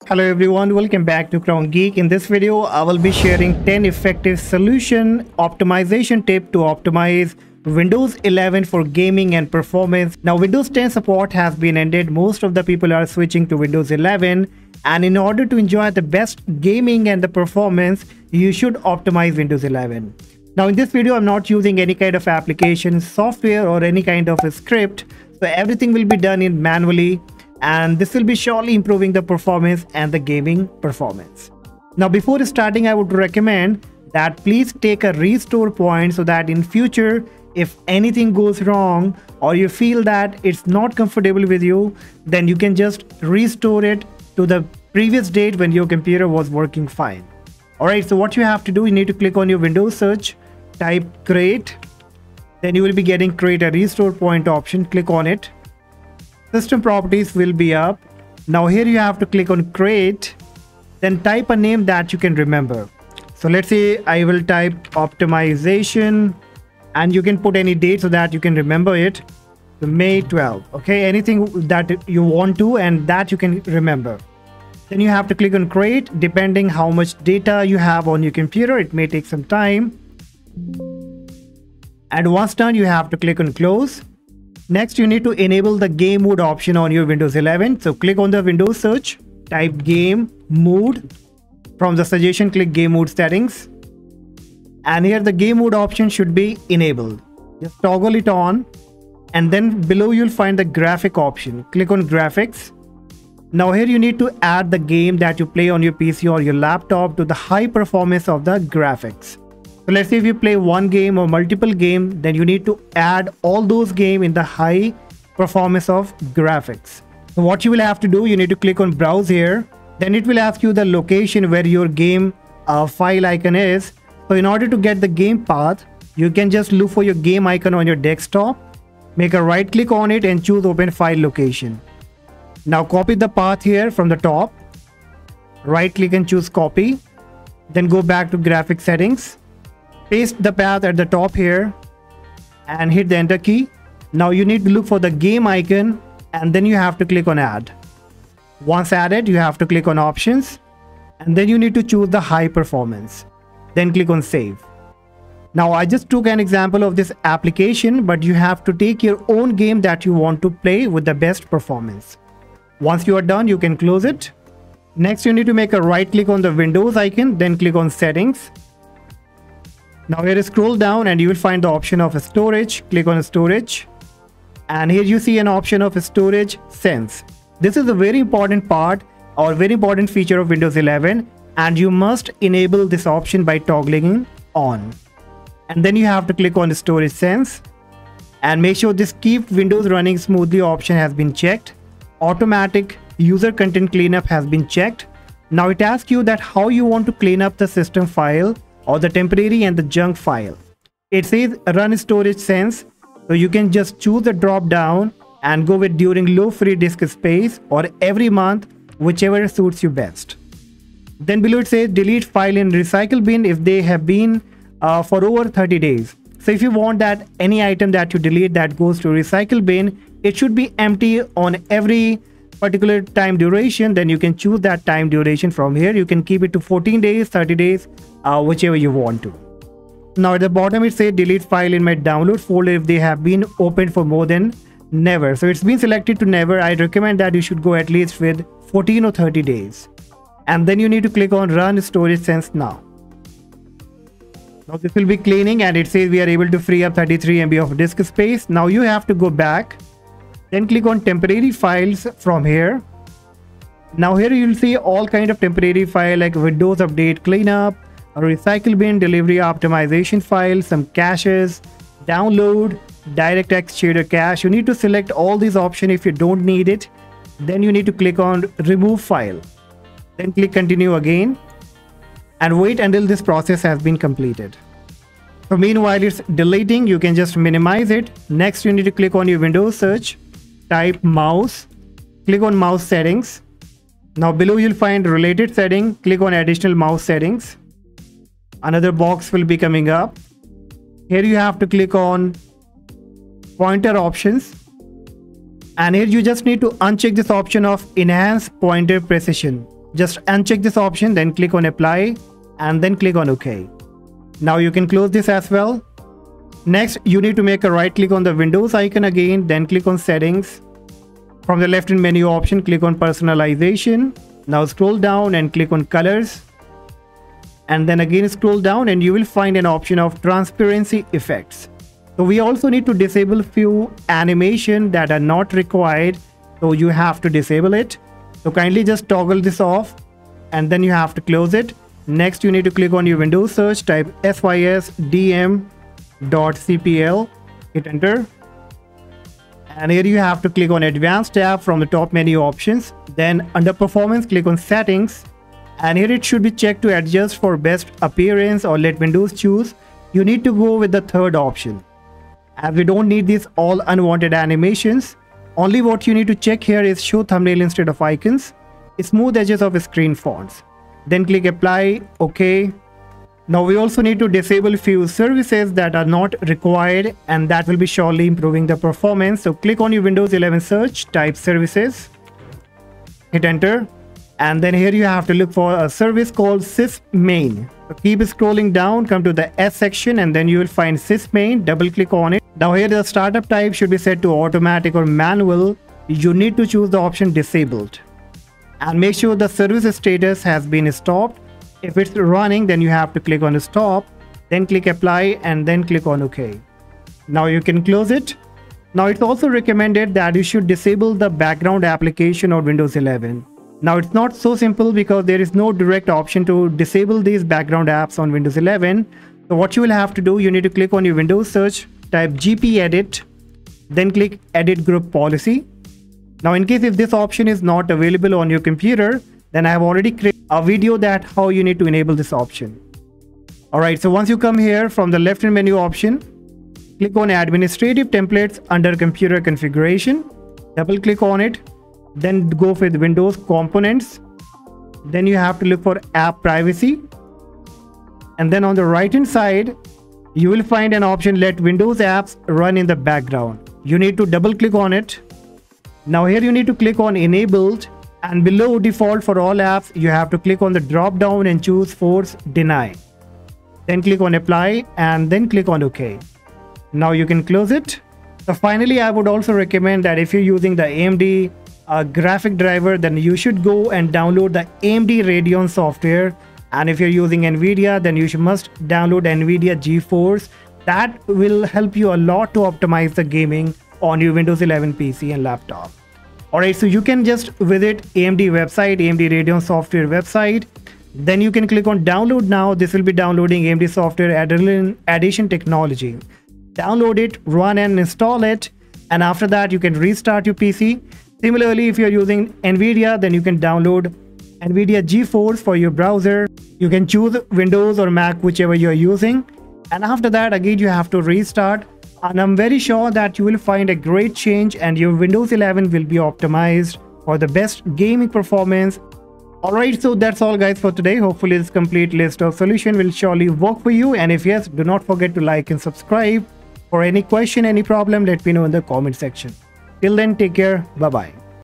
Hello everyone, welcome back to GEEK. In this video, I will be sharing 10 effective solution optimization tips to optimize Windows 11 for gaming and performance. Now, Windows 10 support has been ended. Most of the people are switching to Windows 11, and in order to enjoy the best gaming and the performance, you should optimize Windows 11. Now, in this video, I'm not using any kind of application, software, or any kind of a script. So everything will be done in manually, and this will be surely improving the performance and the gaming performance. Now, before starting, I would recommend that please take a restore point so that in future, if anything goes wrong or you feel that it's not comfortable with you, then you can just restore it to the previous date when your computer was working fine. Alright, so what you have to do, you need to click on your Windows search, type create, then you will be getting create a restore point option. Click on it. System properties will be up. Now here you have to click on create, then type a name that you can remember. So let's say I will type optimization, and you can put any date so that you can remember it. So May 12. Okay, anything that you want to and that you can remember. Then you have to click on create. Depending how much data you have on your computer, it may take some time. And once done, you have to click on close. Next, you need to enable the game mode option on your Windows 11. So click on the Windows search, type game mode. From the suggestion, click game mode settings. And here the game mode option should be enabled. Just toggle it on. And then below you'll find the graphic option. Click on graphics. Now here you need to add the game that you play on your PC or your laptop to the high performance of the graphics. So let's say if you play one game or multiple games, then you need to add all those games in the high performance of graphics. So what you will have to do, you need to click on browse here. Then it will ask you the location where your game file icon is. So in order to get the game path, you can just look for your game icon on your desktop. Make a right click on it and choose open file location. Now copy the path here from the top. Right click and choose copy. Then go back to graphic settings. Paste the path at the top here and hit the enter key. Now you need to look for the game icon and then you have to click on add. Once added, you have to click on options and then you need to choose the high performance. Then click on save. Now I just took an example of this application, but you have to take your own game that you want to play with the best performance. Once you are done, you can close it. Next, you need to make a right click on the Windows icon, then click on settings. Now here scroll down and you will find the option of storage. Click on storage. And here you see an option of storage sense. This is a very important part or very important feature of Windows 11. And you must enable this option by toggling on. And then you have to click on the storage sense. And make sure this keep Windows running smoothly option has been checked. Automatic user content cleanup has been checked. Now it asks you that how you want to clean up the system file or the temporary and the junk file. It says run storage sense, so you can just choose the drop down and go with during low free disk space or every month, whichever suits you best. Then below it says delete file in recycle bin if they have been for over 30 days. So if you want that any item that you delete that goes to recycle bin, it should be empty on every particular time duration. Then you can choose that time duration from here. You can keep it to 14 days, 30 days, whichever you want to. Now at the bottom it says delete file in my download folder if they have been opened for more than never. So it's been selected to never. I recommend that you should go at least with 14 or 30 days. And then you need to click on run storage sense now. Now this will be cleaning and it says we are able to free up 33 MB of disk space. Now you have to go back. Then click on temporary files from here. Now here you'll see all kind of temporary file like Windows Update Cleanup, a recycle bin, delivery optimization file, some caches, download, DirectX shader cache. You need to select all these options if you don't need it. Then you need to click on remove file. Then click continue again and wait until this process has been completed. So meanwhile it's deleting, you can just minimize it. Next you need to click on your Windows search, type mouse, click on mouse settings. Now below you'll find related setting, click on additional mouse settings. Another box will be coming up. Here you have to click on pointer options. And here you just need to uncheck this option of enhance pointer precision. Just uncheck this option, then click on apply and then click on OK. Now you can close this as well. Next, you need to make a right click on the Windows icon again, then click on settings. From the left hand menu option, click on personalization. Now scroll down and click on colors. And then again scroll down and you will find an option of transparency effects. So we also need to disable few animation that are not required. So you have to disable it. So kindly just toggle this off and then you have to close it. Next, you need to click on your Windows search, type sysdm.cpl, hit enter. And here you have to click on Advanced tab from the top menu options. Then under Performance, click on Settings. And here it should be checked to adjust for best appearance or let Windows choose. You need to go with the third option. As we don't need these all unwanted animations, only what you need to check here is show thumbnail instead of icons, smooth edges of screen fonts. Then click apply, OK. Now we also need to disable few services that are not required and that will be surely improving the performance. So click on your Windows 11 search, type services, hit enter. And then here you have to look for a service called Sysmain. So keep scrolling down, come to the S section and then you will find Sysmain, double click on it. Now here the startup type should be set to automatic or manual. You need to choose the option disabled. And make sure the service status has been stopped. If it's running, then you have to click on stop, then click apply and then click on OK. Now you can close it. Now it's also recommended that you should disable the background application on Windows 11. Now it's not so simple because there is no direct option to disable these background apps on Windows 11. So what you will have to do, you need to click on your Windows search, type gpedit, then click edit group policy. Now in case if this option is not available on your computer, then I have already created a video that how you need to enable this option. Alright, so once you come here from the left hand menu option, click on administrative templates under computer configuration, double click on it, then go with Windows components. Then you have to look for app privacy. And then on the right hand side, you will find an option let Windows apps run in the background. You need to double click on it. Now here you need to click on enabled and below default for all apps, you have to click on the drop down and choose force deny. Then click on apply and then click on OK. Now you can close it. So finally, I would also recommend that if you're using the AMD graphic driver, then you should go and download the AMD Radeon software. And if you're using NVIDIA, then you must download NVIDIA GeForce. That will help you a lot to optimize the gaming on your Windows 11 PC and laptop. Alright, so you can just visit AMD website, AMD Radeon software website. Then you can click on download now. This will be downloading AMD software addition technology. Download it, run and install it. And after that, you can restart your PC. Similarly, if you're using NVIDIA, then you can download NVIDIA GeForce for your browser. You can choose Windows or Mac, whichever you're using. And after that, again, you have to restart. And I'm very sure that you will find a great change and your Windows 11 will be optimized for the best gaming performance. Alright, so that's all guys for today. Hopefully this complete list of solution will surely work for you. And if yes, do not forget to like and subscribe. For any question, any problem, let me know in the comment section. Till then, take care. Bye-bye.